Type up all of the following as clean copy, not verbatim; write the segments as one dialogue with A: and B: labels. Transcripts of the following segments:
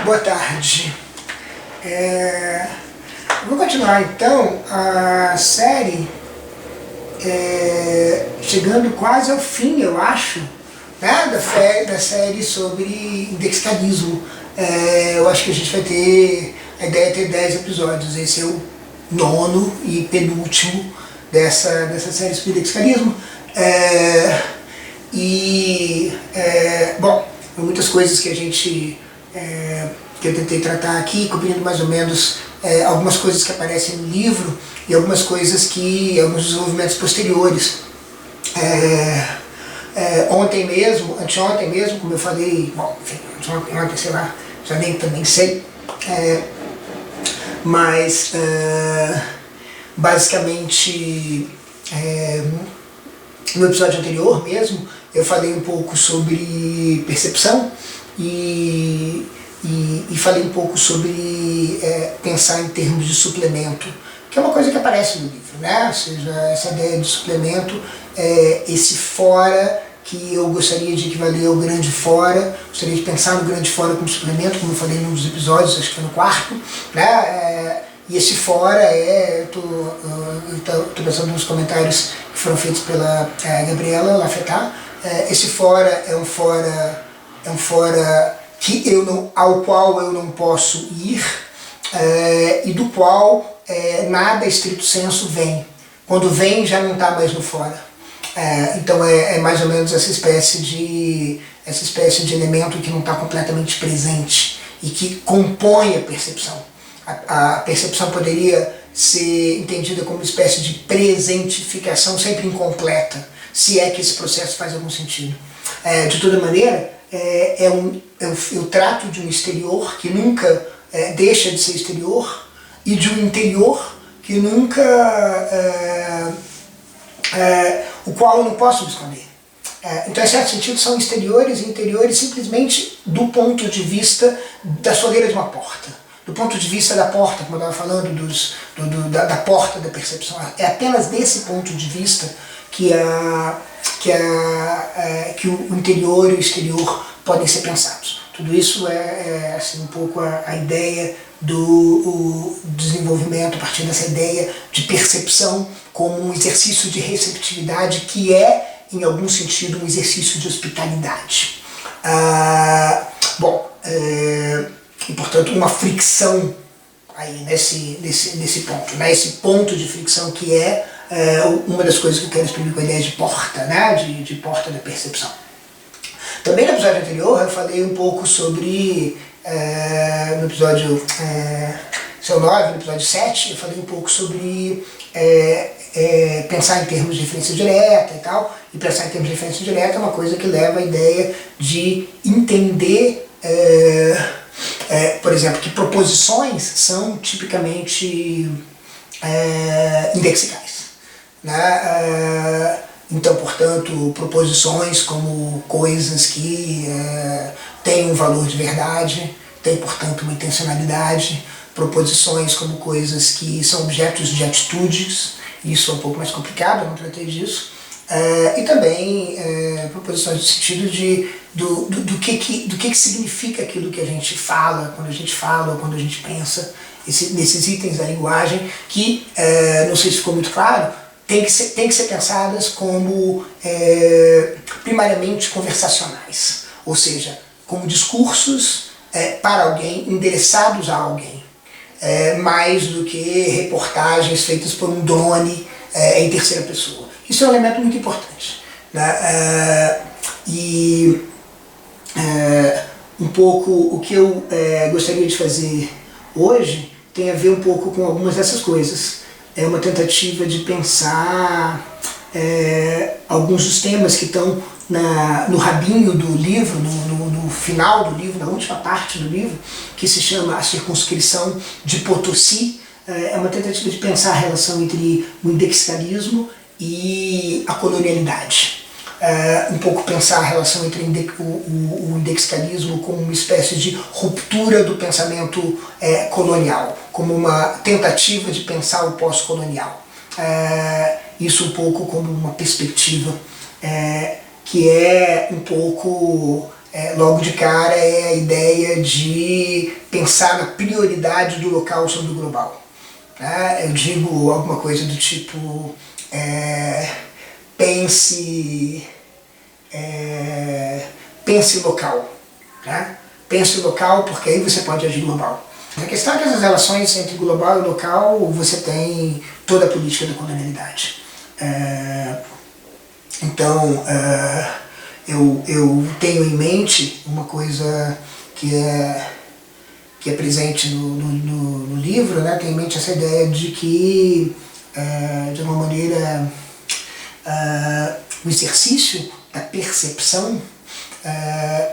A: Boa tarde. Vou continuar então a série, chegando quase ao fim, eu acho, né, da série sobre indexicalismo. Eu acho que a gente vai ter, a ideia é ter 10 episódios, esse é o 9º e penúltimo dessa série sobre indexicalismo. Bom, muitas coisas que que eu tentei tratar aqui, cobrindo mais ou menos algumas coisas que aparecem no livro e alguns desenvolvimentos posteriores. Anteontem mesmo, como eu falei, bom, enfim, ontem, sei lá, já nem também sei, mas basicamente no episódio anterior mesmo, eu falei um pouco sobre percepção e falei um pouco sobre pensar em termos de suplemento, que é uma coisa que aparece no livro, né? Ou seja, essa ideia de suplemento, esse fora que eu gostaria de equivaler ao grande fora, gostaria de pensar no grande fora como suplemento, como eu falei num dos episódios, acho que foi no 4º, né? E esse fora eu tô pensando nos comentários que foram feitos pela Gabriela Lafetá. Esse fora é um fora ao qual eu não posso ir, e do qual nada estrito sensu vem. Quando vem já não está mais no fora. Então é mais ou menos essa espécie de elemento que não está completamente presente e que compõe a percepção. A percepção poderia ser entendida como uma espécie de presentificação sempre incompleta, se é que esse processo faz algum sentido. De toda maneira, eu trato de um exterior que nunca deixa de ser exterior e de um interior que nunca, o qual eu não posso me esconder. Então, em certo sentido, são exteriores e interiores simplesmente do ponto de vista da soleira de uma porta. Do ponto de vista da porta, como eu estava falando, da porta da percepção. É apenas desse ponto de vista que o interior e o exterior podem ser pensados. Tudo isso é assim, um pouco a ideia do desenvolvimento, a partir dessa ideia de percepção como um exercício de receptividade que é, em algum sentido, um exercício de hospitalidade. E, portanto, uma fricção aí nesse ponto, né? Esse ponto de fricção que é uma das coisas que eu quero exprimir com a ideia de porta, né? de porta da percepção. Também no episódio anterior eu falei um pouco sobre, no episódio 9, no episódio 7, eu falei um pouco sobre pensar em termos de referência direta e tal, e pensar em termos de referência direta é uma coisa que leva à ideia de entender, por exemplo, que proposições são tipicamente indexicais. Né? Então, portanto, proposições como coisas que têm um valor de verdade, têm, portanto, uma intencionalidade, proposições como coisas que são objetos de atitudes, isso é um pouco mais complicado, eu não tratei disso, e também proposições no sentido do que significa aquilo que a gente fala, quando a gente fala ou quando a gente pensa, nesses itens da linguagem que, não sei se ficou muito claro, tem que ser pensadas como primariamente conversacionais, ou seja, como discursos para alguém, endereçados a alguém, mais do que reportagens feitas por um drone em terceira pessoa. Isso é um elemento muito importante. Né? Um pouco o que eu gostaria de fazer hoje tem a ver um pouco com algumas dessas coisas. É uma tentativa de pensar alguns dos temas que estão no rabinho do livro, no final do livro, na última parte do livro, que se chama A Circunscrição de Potosí. É uma tentativa de pensar a relação entre o indexicalismo e a colonialidade. Um pouco pensar a relação entre o indexicalismo como uma espécie de ruptura do pensamento colonial, como uma tentativa de pensar o pós-colonial. Isso um pouco como uma perspectiva que é um pouco logo de cara é a ideia de pensar na prioridade do local sobre o global. Tá? Eu digo alguma coisa do tipo, pense local. Tá? Pense local porque aí você pode agir global. Na questão dessas relações entre global e local, você tem toda a política da colonialidade. Então, eu tenho em mente uma coisa que é presente no livro, né? Tenho em mente essa ideia de que, de alguma maneira, o exercício da percepção,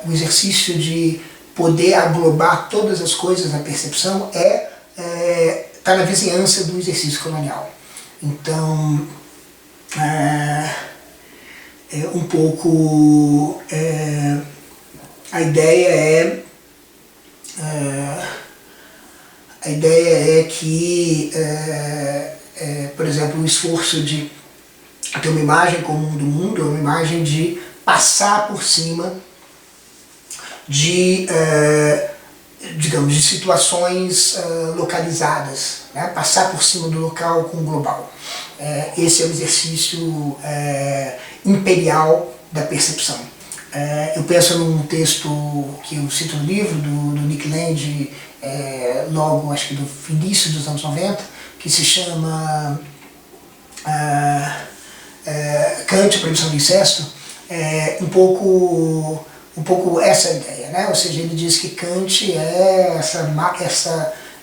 A: o exercício de poder aglobar todas as coisas na percepção está na vizinhança do exercício colonial. Então, um pouco a ideia é que, por exemplo, o esforço de ter uma imagem comum do mundo é uma imagem de passar por cima de, digamos, de situações localizadas, né? Passar por cima do local com o global. Esse é o exercício imperial da percepção. Eu penso num texto que eu cito no livro, do Nick Land, logo, acho que do início dos anos 90, que se chama Kant, a proibição do incesto, um pouco essa ideia, né? Ou seja, ele diz que Kant é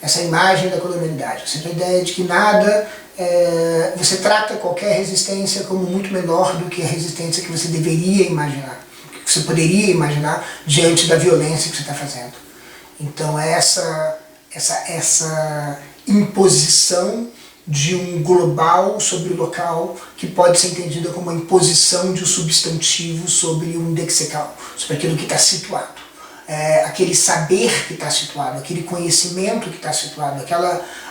A: essa imagem da colonialidade, ou seja, a ideia de que nada, você trata qualquer resistência como muito menor do que a resistência que você deveria imaginar, que você poderia imaginar diante da violência que você está fazendo. Então essa imposição de um global sobre o local que pode ser entendida como uma imposição de um substantivo sobre um lexical, sobre aquilo que está situado. Aquele saber que está situado, aquele conhecimento que está situado,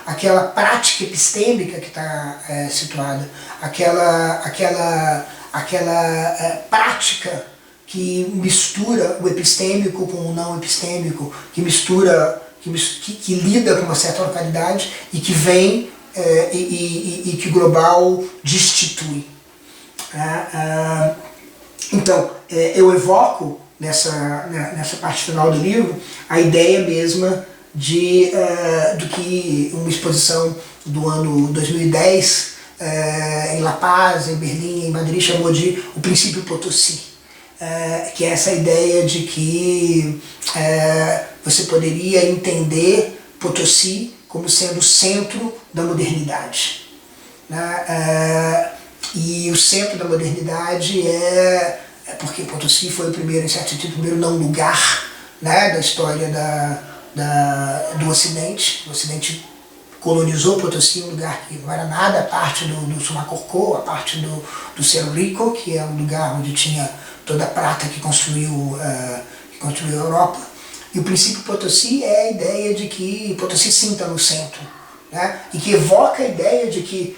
A: aquela prática epistêmica que está situada, aquela prática que mistura o epistêmico com o não epistêmico, que lida com uma certa localidade e que vem e que o global destitui. Então, eu evoco nessa parte final do livro a ideia mesma do que uma exposição do ano 2010 em La Paz, em Berlim, em Madrid, chamou de o princípio Potosí, que é essa ideia de que você poderia entender Potosí como sendo o centro da modernidade. E o centro da modernidade porque Potosí foi o primeiro, em certo sentido, o primeiro não lugar, né, da história do Ocidente. O Ocidente colonizou Potosí, um lugar que não era nada, a parte do Sumacorcó, a parte do Cerro Rico, que é um lugar onde tinha toda a prata que construiu a Europa. E o princípio Potosí é a ideia de que Potosí sim está no centro, né? E que evoca a ideia de que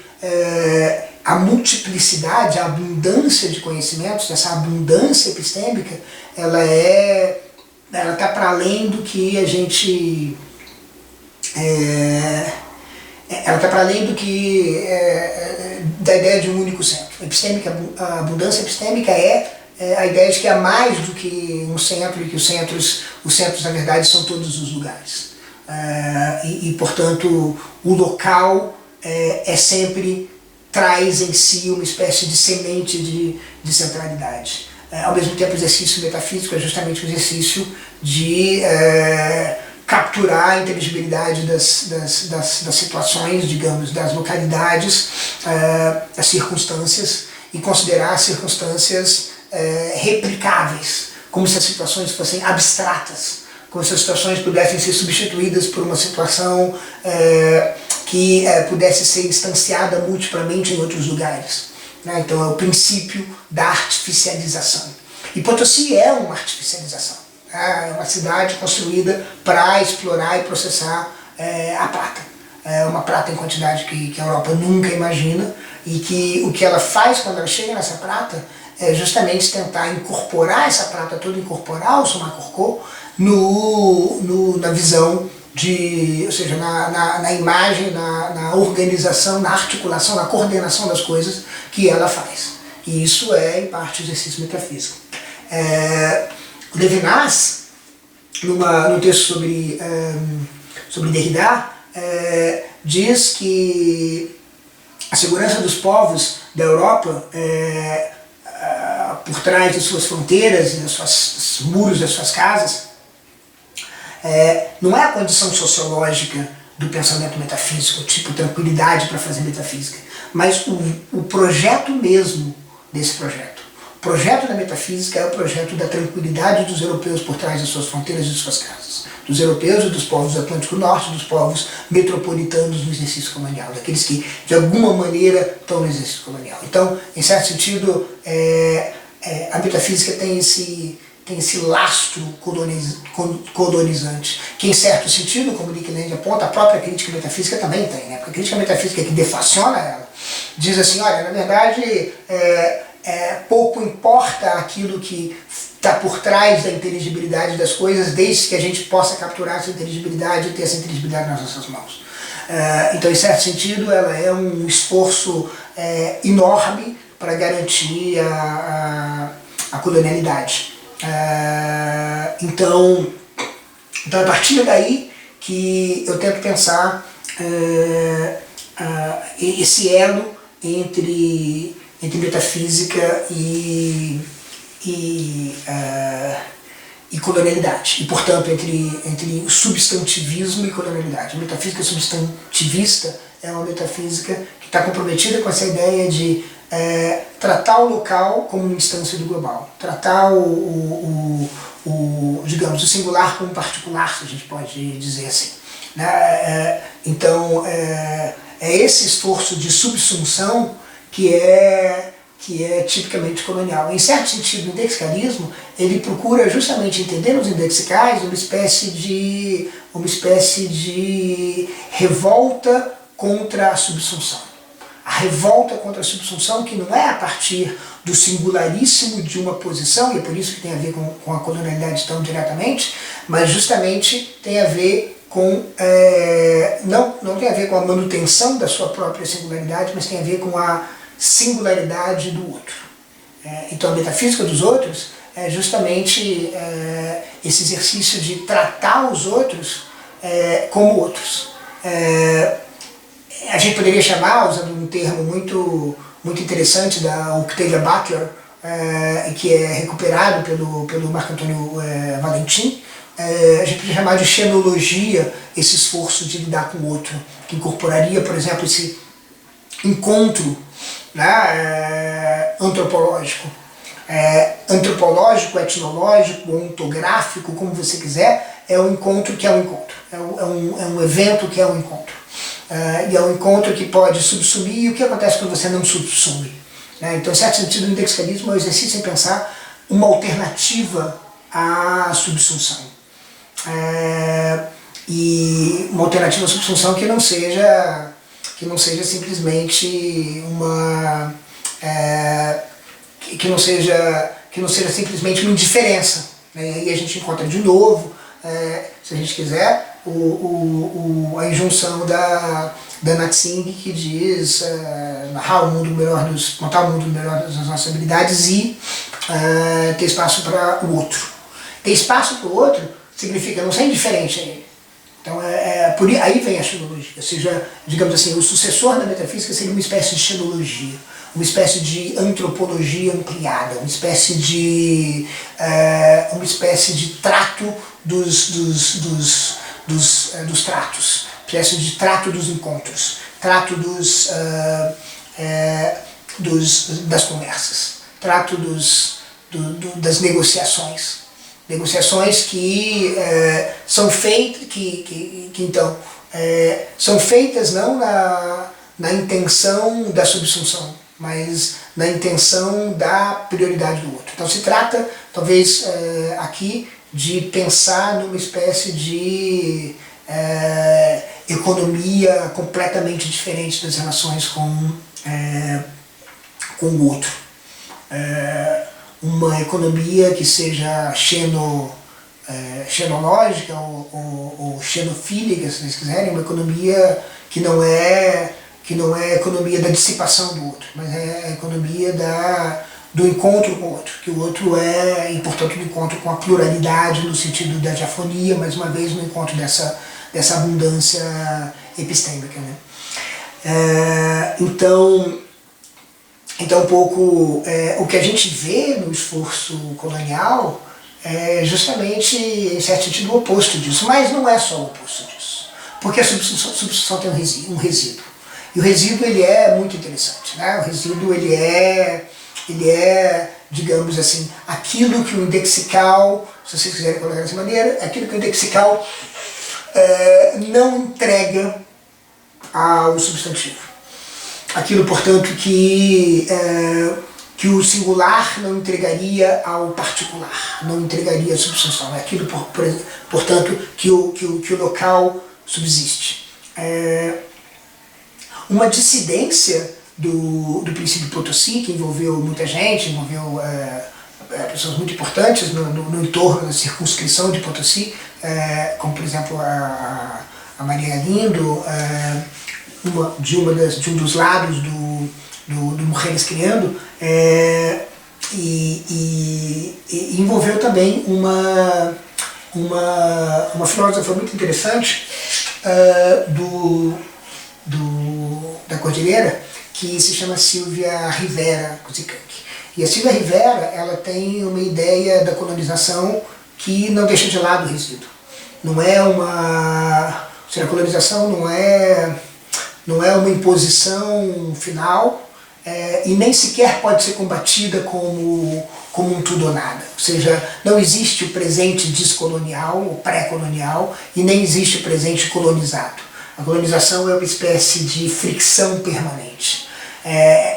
A: a multiplicidade, a abundância de conhecimentos, essa abundância epistêmica, ela está para além do que a gente... ela está para além da ideia de um único centro. A abundância epistêmica é a ideia de que há mais do que um centro e que os centros na verdade são todos os lugares. Portanto, o local sempre traz em si uma espécie de semente de centralidade. Ao mesmo tempo, o exercício metafísico é justamente o exercício de capturar a inteligibilidade das situações, digamos, das localidades, das circunstâncias, e considerar as circunstâncias replicáveis, como se as situações fossem abstratas, como se as situações pudessem ser substituídas por uma situação que pudesse ser instanciada multiplamente em outros lugares. Então é o princípio da artificialização. E Potosí é uma artificialização. É uma cidade construída para explorar e processar a prata. Uma prata em quantidade que a Europa nunca imagina, e que o que ela faz quando ela chega nessa prata é justamente tentar incorporar essa prata toda, incorporar o Suma Kurko na visão ou seja, na imagem, na organização, na articulação, na coordenação das coisas que ela faz. E isso é, em parte, exercício metafísico. O Levinas, num texto sobre Derrida, diz que a segurança dos povos da Europa, por trás de suas fronteiras e dos muros das suas casas, não é a condição sociológica do pensamento metafísico, tipo tranquilidade para fazer metafísica, mas o projeto mesmo desse projeto. O projeto da metafísica é o projeto da tranquilidade dos europeus por trás das suas fronteiras e de suas casas. Dos europeus e dos povos do Atlântico Norte, dos povos metropolitanos no exercício colonial, daqueles que de alguma maneira estão no exercício colonial. Então, em certo sentido, a metafísica tem esse lastro colonizante, que em certo sentido, como Nick Land aponta, a própria crítica metafísica também tem, né? Porque a crítica metafísica que deflaciona ela, diz assim, olha, na verdade, pouco importa aquilo que está por trás da inteligibilidade das coisas, desde que a gente possa capturar essa inteligibilidade e ter essa inteligibilidade nas nossas mãos. Então, em certo sentido, ela é um esforço enorme para garantir a colonialidade. Então, a partir daí que eu tento pensar esse elo entre metafísica e colonialidade, e portanto entre o substantivismo e colonialidade. A metafísica substantivista é uma metafísica que está comprometida com essa ideia de tratar o local como uma instância do global, tratar digamos, o singular como particular, se a gente pode dizer assim. Então, é esse esforço de subsunção que é tipicamente colonial. Em certo sentido, o indexicalismo, ele procura justamente entender nos indexicais uma espécie de revolta contra a subsunção. A revolta contra a subsunção que não é a partir do singularíssimo de uma posição, e é por isso que tem a ver com a colonialidade tão diretamente, mas justamente tem a ver com, não tem a ver com a manutenção da sua própria singularidade, mas tem a ver com a singularidade do outro. Então a metafísica dos outros é justamente esse exercício de tratar os outros como outros. A gente poderia chamar, usando um termo muito interessante da Octavia Butler, que é recuperado pelo Marco Antônio Valentim, a gente poderia chamar de xenologia esse esforço de lidar com o outro, que incorporaria, por exemplo, esse encontro, né, antropológico, etnológico, ontográfico, como você quiser, é um encontro que é um encontro, é um evento que é um encontro. E é um encontro que pode subsumir, e o que acontece quando você não subsume? Então, em certo sentido, o indexicalismo é um exercício em pensar uma alternativa à subsunção. E uma alternativa à subsunção que não seja simplesmente que não seja simplesmente uma indiferença. E aí a gente encontra de novo, se a gente quiser, a injunção da Natsing, que diz contar o mundo melhor das nossas habilidades e ter espaço para o outro. Ter espaço para o outro significa não ser indiferente a ele. Então aí vem a xenologia, ou seja, digamos assim, o sucessor da metafísica seria uma espécie de xenologia, uma espécie de antropologia ampliada, uma espécie de trato dos tratos, espécie de trato dos encontros, trato das conversas, trato das negociações. Negociações que são feitas, então, são feitas não na intenção da subsunção, mas na intenção da prioridade do outro. Então se trata, talvez, aqui, de pensar numa espécie de economia completamente diferente das relações com o outro. uma economia que seja xenológica ou xenofílica, se vocês quiserem, uma economia que não é a economia da dissipação do outro, mas é a economia do encontro com o outro, que o outro é, e portanto, do encontro com a pluralidade no sentido da diafonia, mais uma vez no encontro dessa abundância epistêmica, né? Então um pouco o que a gente vê no esforço colonial é justamente, em certo sentido, o oposto disso, mas não é só o oposto disso, porque a substituição tem um resíduo, e o resíduo ele é muito interessante, né? O resíduo ele é, digamos assim, aquilo que o indexical, se vocês quiserem colocar dessa maneira, aquilo que o indexical não entrega ao substantivo. Aquilo, portanto, que o singular não entregaria ao particular, não entregaria à substanção. É aquilo, portanto, que o local subsiste. Uma dissidência do princípio Potosí, que envolveu muita gente, envolveu pessoas muito importantes no entorno da circunscrição de Potosí, como, por exemplo, a Maria Lindo, de um dos lados do Mulheres Criando, e envolveu também uma filósofa muito interessante da Cordilheira, que se chama Silvia Rivera Kuzikank. E a Silvia Rivera, ela tem uma ideia da colonização que não deixa de lado o resíduo. Não é a colonização não é uma imposição final, e nem sequer pode ser combatida como um tudo ou nada. Ou seja, não existe o presente descolonial, ou pré-colonial, e nem existe o presente colonizado. A colonização é uma espécie de fricção permanente,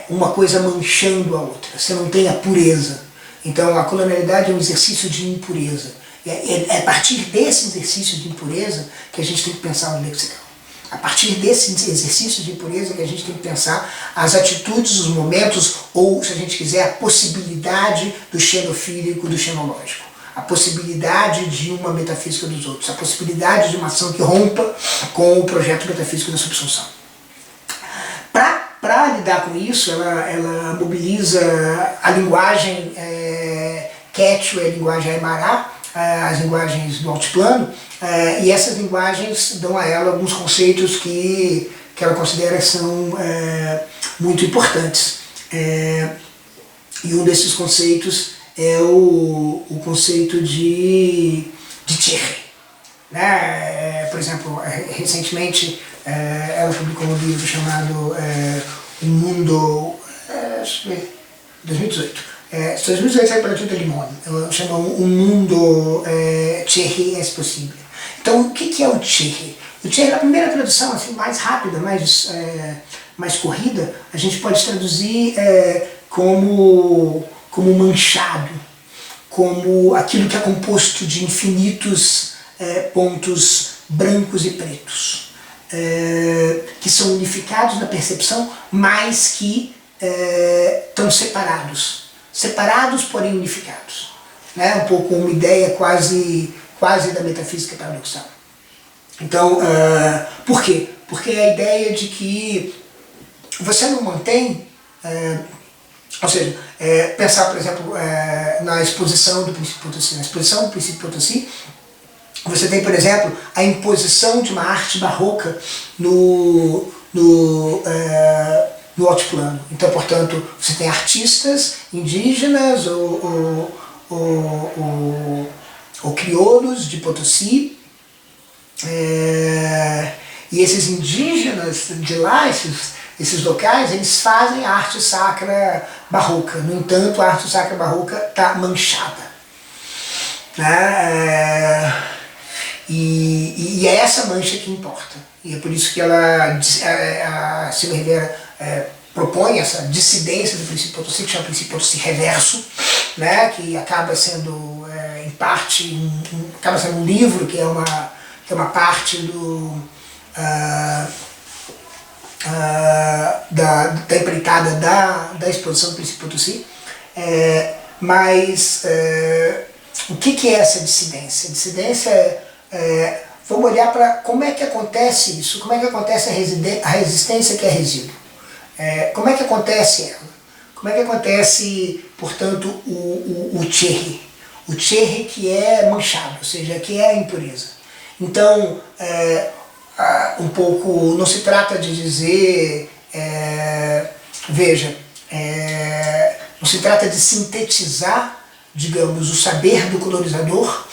A: uma coisa manchando a outra, você não tem a pureza. Então a colonialidade é um exercício de impureza. É a partir desse exercício de impureza que a gente tem que pensar no lexical. A partir desse exercício de impureza que a gente tem que pensar as atitudes, os momentos, ou, se a gente quiser, a possibilidade do xenofílico, do xenológico. A possibilidade de uma metafísica dos outros, a possibilidade de uma ação que rompa com o projeto metafísico da subsunção. Para lidar com isso, ela mobiliza a linguagem Quechua e a linguagem Aymara, as linguagens do altiplano, e essas linguagens dão a ela alguns conceitos que ela considera são muito importantes. E um desses conceitos é o conceito de Tierre. Né? Por exemplo, recentemente ela publicou um livro chamado Um Mundo... 2018. 2018 saiu pela Tinta Limone, chama Um Mundo Tierre es Possível. Então, o que é o Tierre? O Tierre, na primeira tradução assim, mais rápida, mais corrida, a gente pode traduzir como manchado, como aquilo que é composto de infinitos pontos brancos e pretos, que são unificados na percepção, mas que estão separados, porém unificados. Né? Um pouco uma ideia quase da metafísica paradoxal. Então, por quê? Porque é a ideia de que você não mantém, ou seja, pensar, por exemplo, na exposição do princípio Potosí. Na exposição do princípio Potosí, você tem, por exemplo, a imposição de uma arte barroca no altiplano. Então, portanto, você tem artistas indígenas ou crioulos de Potosí, e esses indígenas de lá, esses locais, eles fazem a arte sacra barroca. No entanto, a arte sacra barroca está manchada. Né? E é essa mancha que importa. E é por isso que a Silvia Rivera propõe essa dissidência do princípio Potosí, que chama princípio Potosí reverso, né? Que acaba sendo, em parte, acaba sendo um livro que é uma parte da empreitada da exposição do princípio Potosí. Mas o que é essa dissidência? A dissidência vamos olhar para como é que acontece isso, como é que acontece a resistência que é resíduo. Como é que acontece ela? Como é que acontece, portanto, o cherry? O cherry que é manchado, ou seja, que é a impureza. Então, um pouco, não se trata de dizer, veja, não se trata de sintetizar, digamos, o saber do colonizador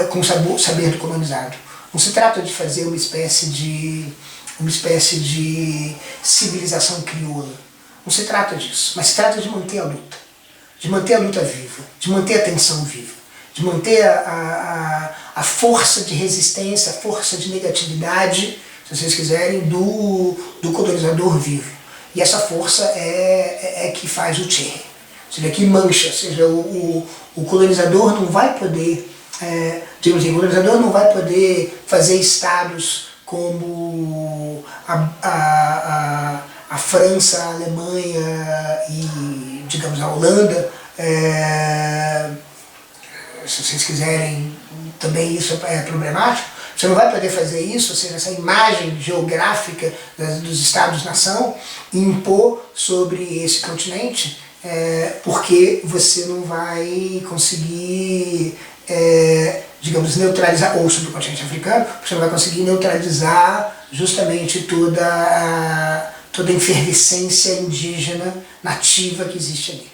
A: com o saber do colonizado. Não se trata de fazer uma espécie de civilização crioula. Não se trata disso, mas se trata de manter a luta viva, de manter a tensão viva, de manter a força de resistência, a força de negatividade, se vocês quiserem, do colonizador vivo. E essa força é que faz o cherry, ou seja, que mancha, ou seja, o colonizador não vai poder, digamos assim, o colonizador não vai poder fazer estados como a França, a Alemanha e, digamos, a Holanda. Se vocês quiserem, também isso é problemático. Você não vai poder fazer isso, ou seja, essa imagem geográfica dos Estados-nação, impor sobre esse continente, porque você não vai conseguir, digamos, neutralizar, ou sobre o continente africano, você não vai conseguir neutralizar justamente toda a efervescência indígena nativa que existe ali.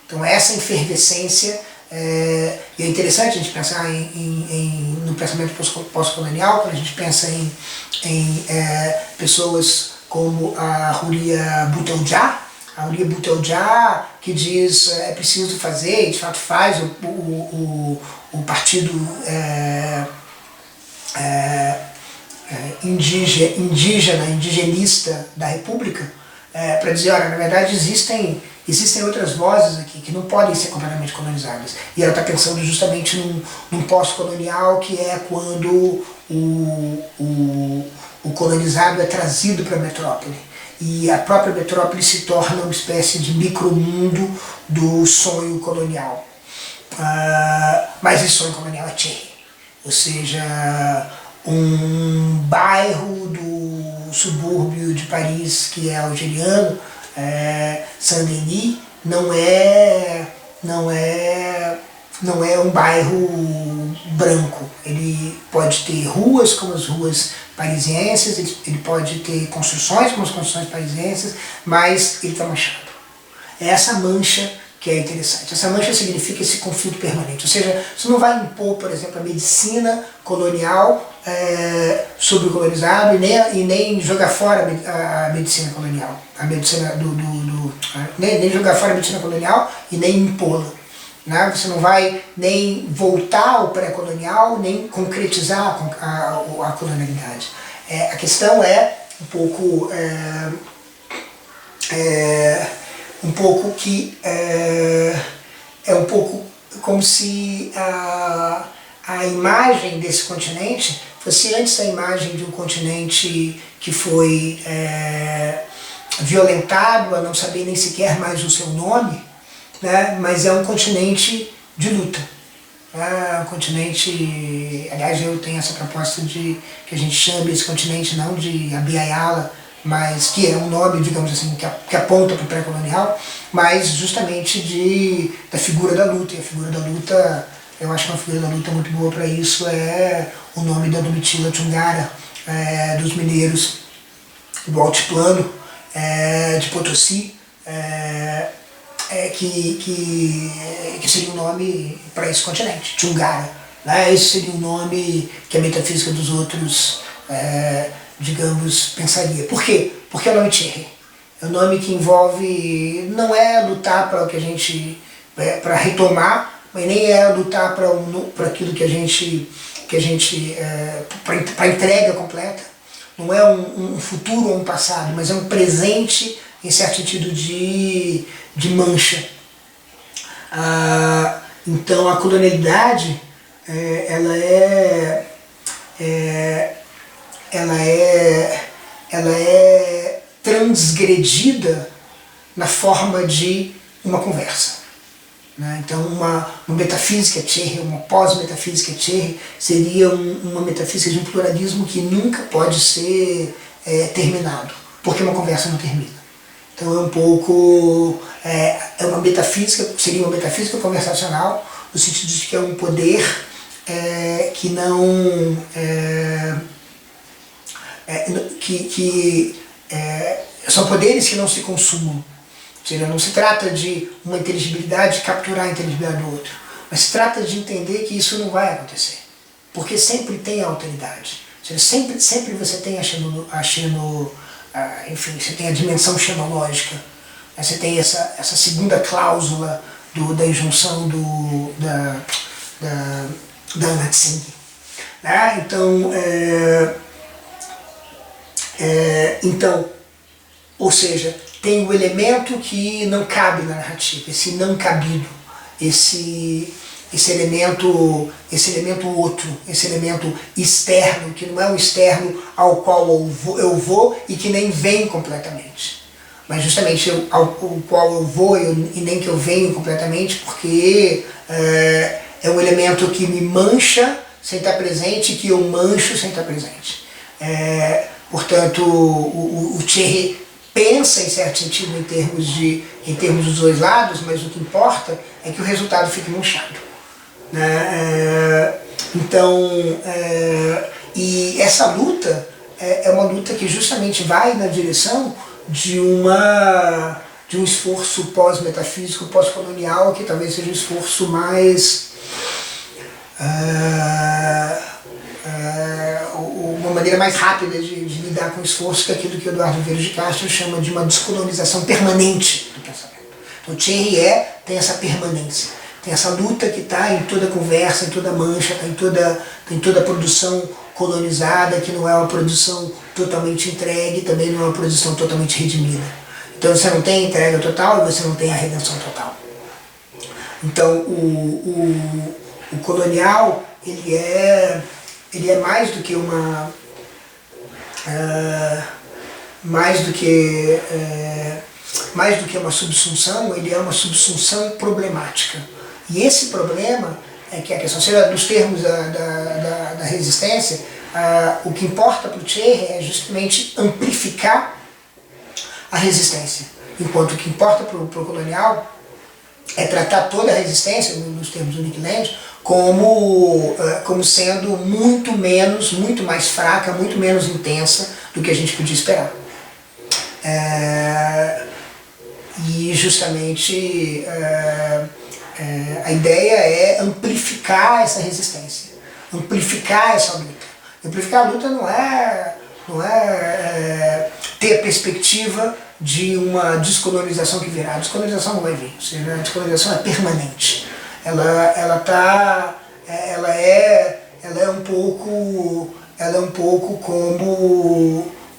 A: Então essa efervescência, e é interessante a gente pensar no pensamento pós-colonial, quando a gente pensa em pessoas como a Huria Boutelja, que diz é preciso fazer, e de fato faz, o partido indigenista da República, para dizer, olha, na verdade existem outras vozes aqui que não podem ser completamente colonizadas. E ela está pensando justamente num pós-colonial, que é quando o colonizado é trazido para a metrópole. E a própria metrópole se torna uma espécie de micromundo do sonho colonial. Mas esse sonho colonial é cherry, ou seja, um bairro do subúrbio de Paris que é algeriano, Saint-Denis, não é um bairro branco. Ele pode ter ruas como as ruas parisienses, ele pode ter construções como as construções parisienses, mas ele está manchado. É essa mancha que é interessante. Essa mancha significa esse conflito permanente. Ou seja, você não vai impor, por exemplo, a medicina colonial sobre o colonizado e nem jogar fora a medicina colonial. A medicina nem jogar fora a medicina colonial e nem impô-la. Né? Você não vai nem voltar ao pré-colonial, nem concretizar a colonialidade. A questão é um pouco que é um pouco como se a imagem desse continente fosse antes a imagem de um continente que foi violentado a não saber nem sequer mais o seu nome, né? Mas é um continente de luta. É um continente, aliás, eu tenho essa proposta de que a gente chame esse continente não de Abiyala, mas que é um nome, digamos assim, que aponta para o pré-colonial, mas justamente da figura da luta. E a figura da luta, eu acho que uma figura da luta muito boa para isso é o nome da Domitila Tungara, dos mineiros do Altiplano, de Potosí, que seria um nome para esse continente, Tungara. Né? Esse seria um nome que a metafísica dos outros, digamos, pensaria. Por quê? Porque é o nome cherry. É um nome que envolve, não é lutar para o que a gente, para retomar, mas nem é lutar para aquilo que a gente para entrega completa. Não é um futuro ou um passado, mas é um presente em certo sentido de mancha. Então a colonialidade, ela é transgredida na forma de uma conversa. né? Então uma metafísica Cherry, uma pós-metafísica Cherry, seria uma metafísica de um pluralismo que nunca pode ser terminado, porque uma conversa não termina. Então é um pouco, uma metafísica, seria uma metafísica conversacional, no sentido de que é um poder que não... são poderes que não se consumam. Ou seja, não se trata de uma inteligibilidade capturar a inteligibilidade do outro, mas se trata de entender que isso não vai acontecer, porque sempre tem a alteridade. Ou seja, sempre você tem enfim, você tem a dimensão xenológica, você tem essa segunda cláusula da injunção da Anatsing. Né? Então, ou seja, tem o elemento que não cabe na narrativa, esse não cabido, esse elemento outro, esse elemento externo, que não é um externo ao qual eu vou e que nem vem completamente. Mas justamente ao qual eu vou e nem que eu venho completamente, porque é um elemento que me mancha sem estar presente e que eu mancho sem estar presente. Portanto, o Cherry pensa, em certo sentido, em termos dos dois lados, mas o que importa é que o resultado fique manchado. E essa luta é uma luta que justamente vai na direção de um esforço pós-metafísico, pós-colonial, que talvez seja um esforço mais... uma maneira mais rápida de lidar com o esforço, que é aquilo que o Eduardo Vieira de Castro chama de uma descolonização permanente do pensamento. Então, o Cherry tem essa permanência, tem essa luta que está em toda conversa, em toda mancha, está em toda produção colonizada, que não é uma produção totalmente entregue, também não é uma produção totalmente redimida. Então você não tem a entrega total e você não tem a redenção total. Então o colonial, ele é mais do que uma... mais do que uma subsunção, ele é uma subsunção problemática. E esse problema é que a questão, seja nos termos da resistência, o que importa para o Cherry é justamente amplificar a resistência, enquanto o que importa para o colonial é tratar toda a resistência, nos termos do Nick Land, como sendo muito mais fraca, muito menos intensa do que a gente podia esperar. E justamente a ideia é amplificar essa resistência, amplificar essa luta. Amplificar a luta não é ter a perspectiva de uma descolonização que virá. A descolonização não vai vir, ou seja, a descolonização é permanente. Ela é um pouco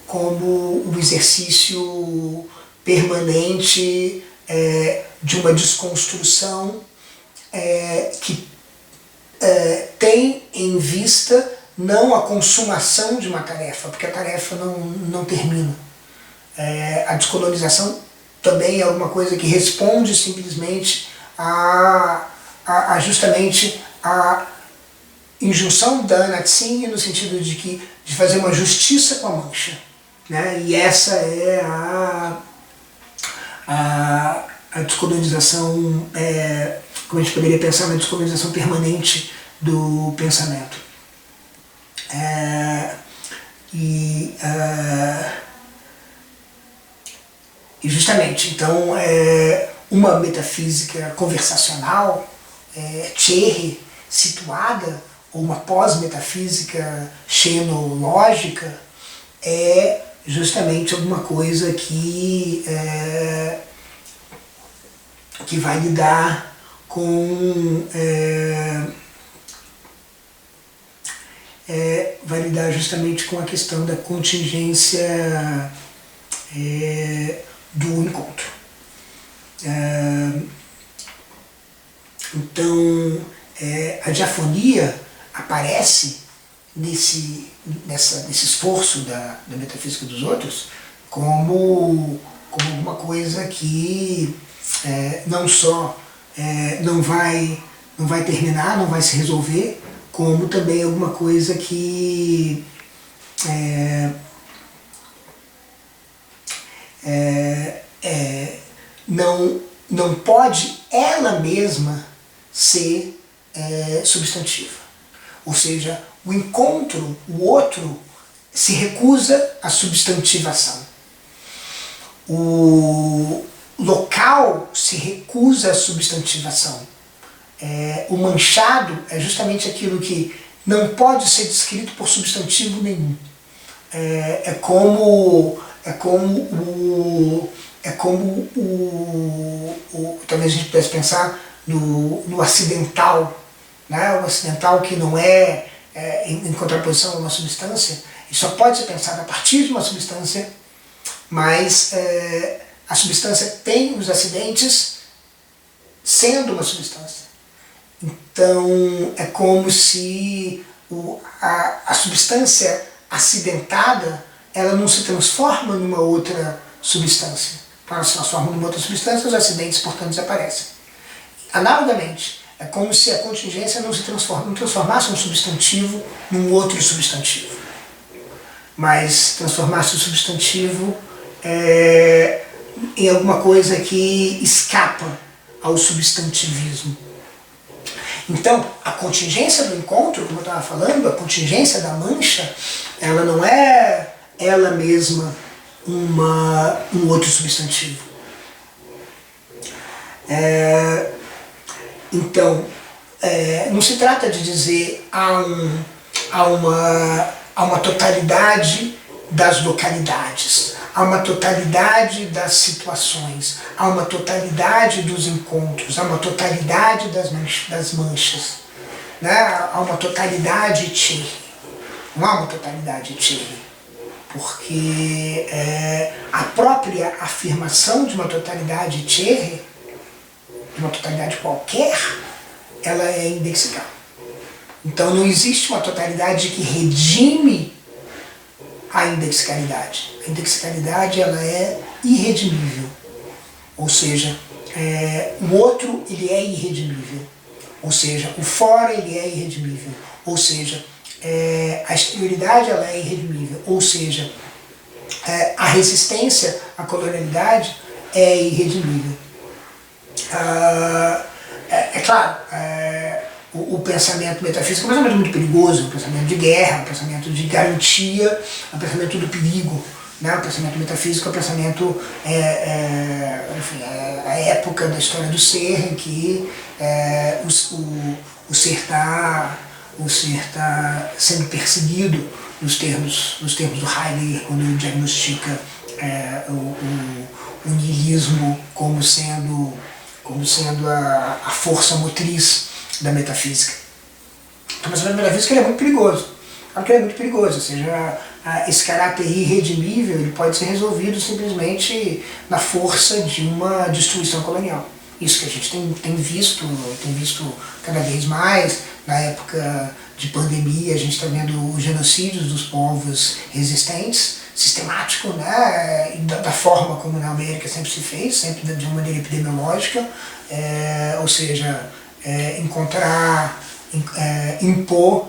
A: como o exercício permanente de uma desconstrução que tem em vista não a consumação de uma tarefa, porque a tarefa não termina. A descolonização também é alguma coisa que responde simplesmente justamente a injunção da Anatsing, no sentido de fazer uma justiça com a mancha. Né? E essa é a descolonização, como a gente poderia pensar na descolonização permanente do pensamento. E justamente, então, uma metafísica conversacional, Cherry, situada, ou uma pós-metafísica xenológica, é justamente alguma coisa que vai lidar com... vai lidar justamente com a questão da contingência do encontro. Então, a diafonia aparece nesse esforço da metafísica dos outros como alguma coisa que não só não vai terminar, não vai se resolver, como também alguma coisa que não pode ela mesma ser substantiva. Ou seja, o encontro, o outro, se recusa à substantivação. O local se recusa à substantivação. O manchado é justamente aquilo que não pode ser descrito por substantivo nenhum. Talvez a gente pudesse pensar no acidental, né? O acidental que não em contraposição a uma substância, e só pode ser pensado a partir de uma substância, mas a substância tem os acidentes sendo uma substância. Então é como se a substância acidentada ela não se transforma numa outra substância. Para se transformar numa outra substância, os acidentes, portanto, desaparecem. Analogamente, é como se a contingência não transformasse um substantivo num outro substantivo, mas transformasse o substantivo em alguma coisa que escapa ao substantivismo. Então, a contingência do encontro, como eu estava falando, a contingência da mancha, ela não é ela mesma um outro substantivo. Então, não se trata de dizer há uma totalidade das localidades, há uma totalidade das situações, há uma totalidade dos encontros, há uma totalidade das manchas, né? Há uma totalidade Thierry. Não há uma totalidade Thierry, porque a própria afirmação de uma totalidade Thierry, de uma totalidade qualquer, ela é indexical. Então não existe uma totalidade que redime a indexicalidade. A indexicalidade ela é irredimível, ou seja, o outro ele é irredimível, ou seja, o fora ele é irredimível, ou seja, a exterioridade ela é irredimível, ou seja, a resistência à colonialidade é irredimível. Claro, o pensamento metafísico é um pensamento muito perigoso, um pensamento de guerra, um pensamento de garantia, um pensamento do perigo, né? O pensamento metafísico é um pensamento, enfim, a época da história do ser, em que o ser está sendo perseguido nos termos do Heidegger, quando diagnostica o niilismo como sendo a força motriz da metafísica. Então, o pensamento metafísico ele é muito perigoso. Claro que ele é muito perigoso, ou seja, esse caráter irredimível ele pode ser resolvido simplesmente na força de uma destruição colonial. Isso que a gente tem visto cada vez mais. Na época de pandemia, a gente está vendo os genocídios dos povos resistentes, sistemático, né, da forma como na América sempre se fez, sempre de uma maneira epidemiológica, ou seja, impor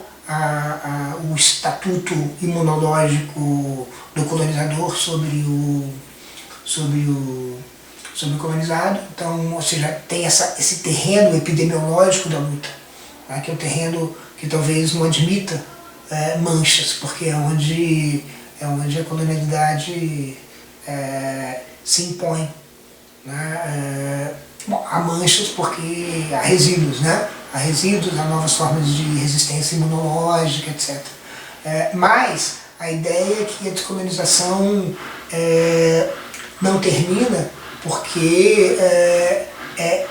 A: o estatuto imunológico do colonizador sobre o colonizado. Então, ou seja, tem esse terreno epidemiológico da luta, né, que é um terreno que talvez não admita manchas, porque é onde a colonialidade se impõe, né? Há manchas porque há resíduos, né? Há resíduos, há novas formas de resistência imunológica, etc. Mas a ideia é que a descolonização não termina porque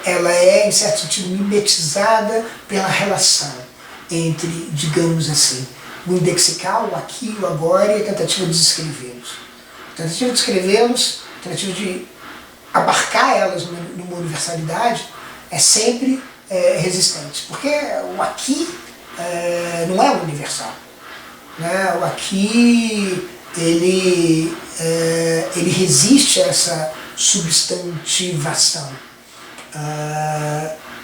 A: ela é, em certo sentido, mimetizada pela relação entre, digamos assim, o indexical, o aqui, o agora e a tentativa de descrevê-los. A tentativa de descrevê-los, a tentativa de abarcar elas numa universalidade é sempre resistente, porque o aqui não é universal, né? O aqui ele resiste a essa substantivação.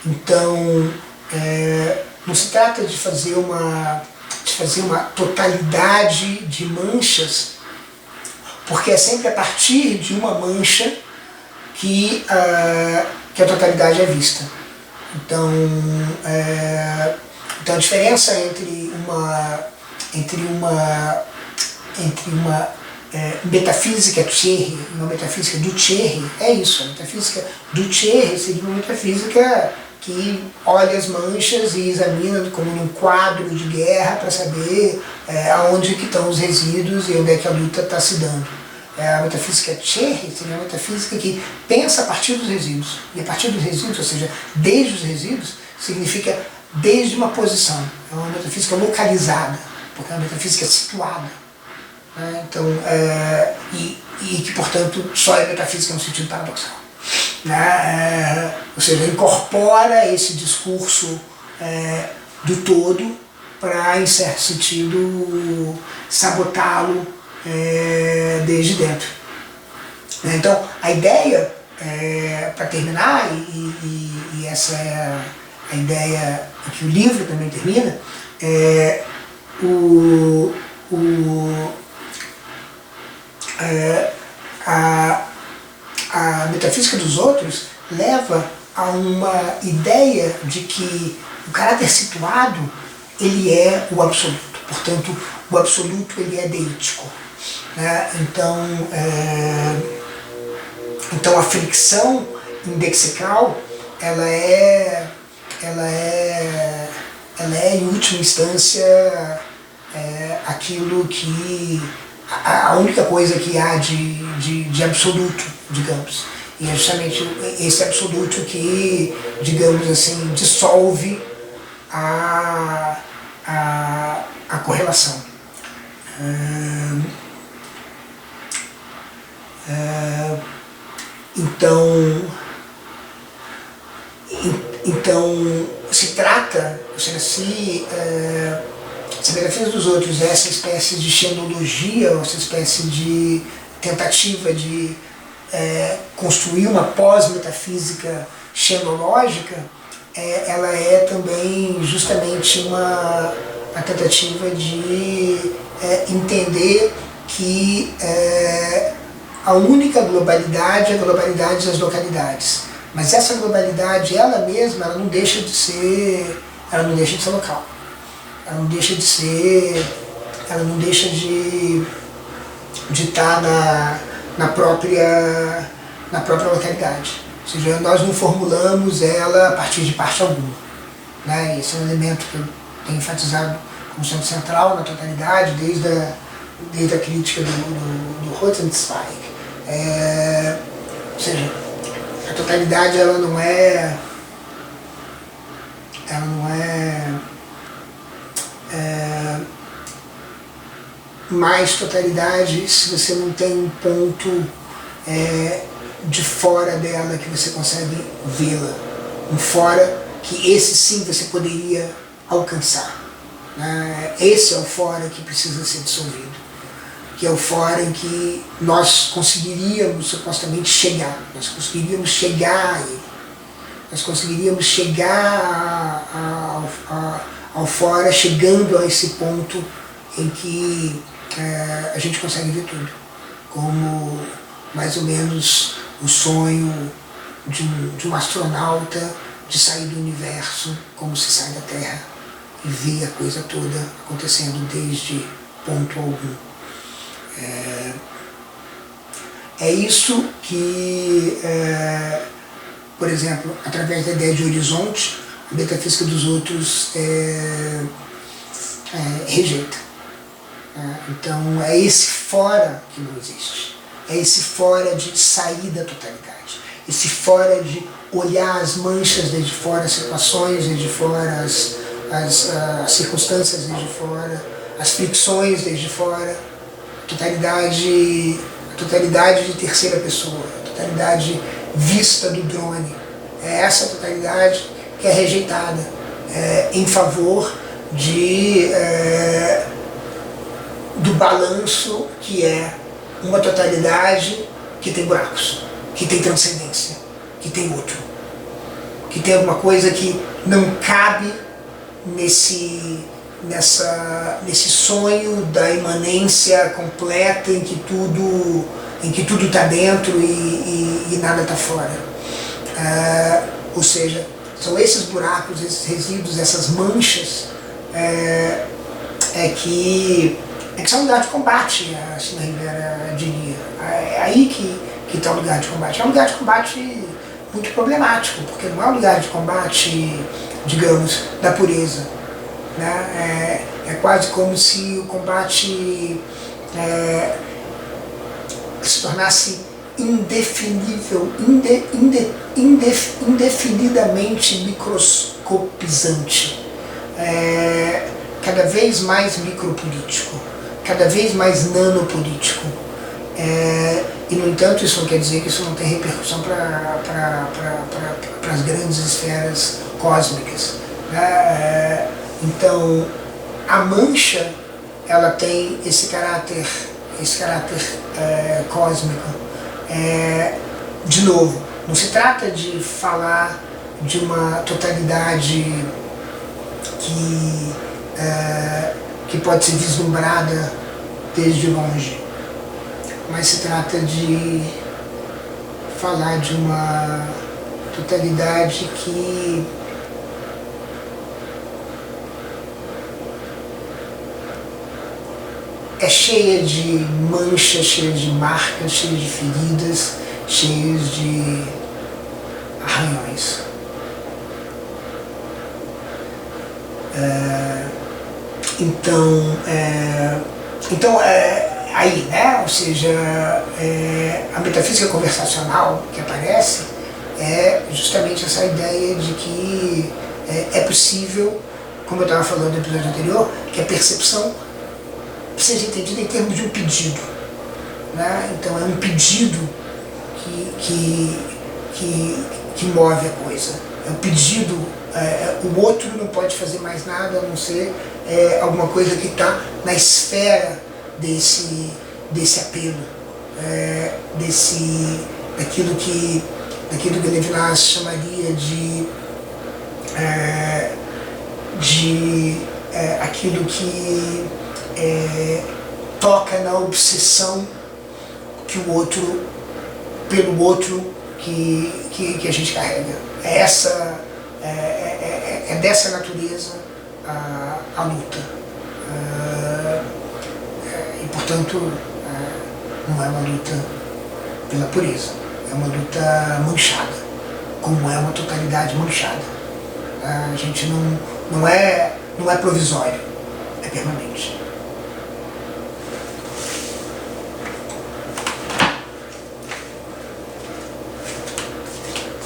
A: Então, não se trata de fazer uma totalidade de manchas, porque é sempre a partir de uma mancha que a totalidade é vista. Então, a diferença entre uma metafísica Thierry e uma metafísica do Thierry é isso. A metafísica do Thierry seria uma metafísica que olha as manchas e examina como num quadro de guerra para saber aonde que estão os resíduos e onde é que a luta está se dando. A metafísica Thierry seria uma metafísica que pensa a partir dos resíduos. E a partir dos resíduos, ou seja, desde os resíduos, significa desde uma posição. É uma metafísica localizada, porque é uma metafísica situada. Então, e que, portanto, só é metafísica no sentido paradoxal. Ou seja, incorpora esse discurso do todo para, em certo sentido, sabotá-lo desde dentro. Então, a ideia, para terminar, e essa é a ideia que o livro também termina, a metafísica dos outros leva a uma ideia de que o caráter situado ele é o absoluto, portanto o absoluto ele é deítico. Então a fricção indexical ela é em última instância aquilo que a única coisa que há de absoluto, digamos. E é justamente esse absoluto que, digamos assim, dissolve a correlação. Então se trata, ou seja, se a metafísica dos outros é essa espécie de xenologia, essa espécie de tentativa de construir uma pós-metafísica xenológica, ela é também justamente uma tentativa de entender que a única globalidade é a globalidade das localidades. Mas essa globalidade, ela mesma, ela não deixa de ser local. Ela não deixa de estar na própria localidade. Ou seja, nós não formulamos ela a partir de parte alguma. Esse é um elemento que eu tenho enfatizado como sendo central na totalidade, desde a crítica do Rosenzweig. Ou seja, a totalidade ela não é mais totalidade se você não tem um ponto de fora dela que você consegue vê-la. Um fora que esse sim você poderia alcançar. Esse é o fora que precisa ser dissolvido. Que é o fora em que nós conseguiríamos supostamente chegar. Nós conseguiríamos chegar a ele. Nós conseguiríamos chegar ao fora, chegando a esse ponto em que a gente consegue ver tudo. Como mais ou menos o sonho de um astronauta de sair do universo, como se sai da Terra, e ver a coisa toda acontecendo desde ponto algum. É isso que, por exemplo, através da ideia de horizonte, a metafísica dos outros rejeita. Então é esse fora que não existe. É esse fora de sair da totalidade. Esse fora de olhar as manchas desde fora, as situações desde fora, as circunstâncias desde fora, as fricções desde fora. A totalidade de terceira pessoa, a totalidade vista do drone. É essa totalidade que é rejeitada em favor do balanço que é uma totalidade que tem buracos, que tem transcendência, que tem outro, que tem alguma coisa que não cabe nesse sonho da imanência completa em que tudo está dentro e nada está fora. Ou seja, são esses buracos, esses resíduos, essas manchas que são um lugar de combate, a Cristina Rivera diria. É aí que está o lugar de combate. É um lugar de combate muito problemático, porque não é um lugar de combate, digamos, da pureza. Né? É quase como se o combate se tornasse indefinidamente microscopizante, cada vez mais micropolítico, cada vez mais nanopolítico. E, no entanto, isso não quer dizer que isso não tem repercussão para as grandes esferas cósmicas. Né? Então, a mancha, ela tem esse caráter cósmico. De novo, não se trata de falar de uma totalidade que pode ser vislumbrada desde longe, mas se trata de falar de uma totalidade que é cheia de manchas, cheia de marcas, cheia de feridas, cheia de arranhões. Então aí, né? Ou seja, a metafísica conversacional que aparece é justamente essa ideia de que é possível, como eu estava falando no episódio anterior, que a percepção seja entendida em termos de um pedido. Né? Então é um pedido que move a coisa. É um pedido, o outro não pode fazer mais nada a não ser alguma coisa que está na esfera desse apelo, daquilo que Levinas chamaria de aquilo que toca na obsessão que o outro, pelo outro que a gente carrega. É dessa natureza a luta. E, portanto, não é uma luta pela pureza, é uma luta manchada, como é uma totalidade manchada. A gente não é provisório, é permanente.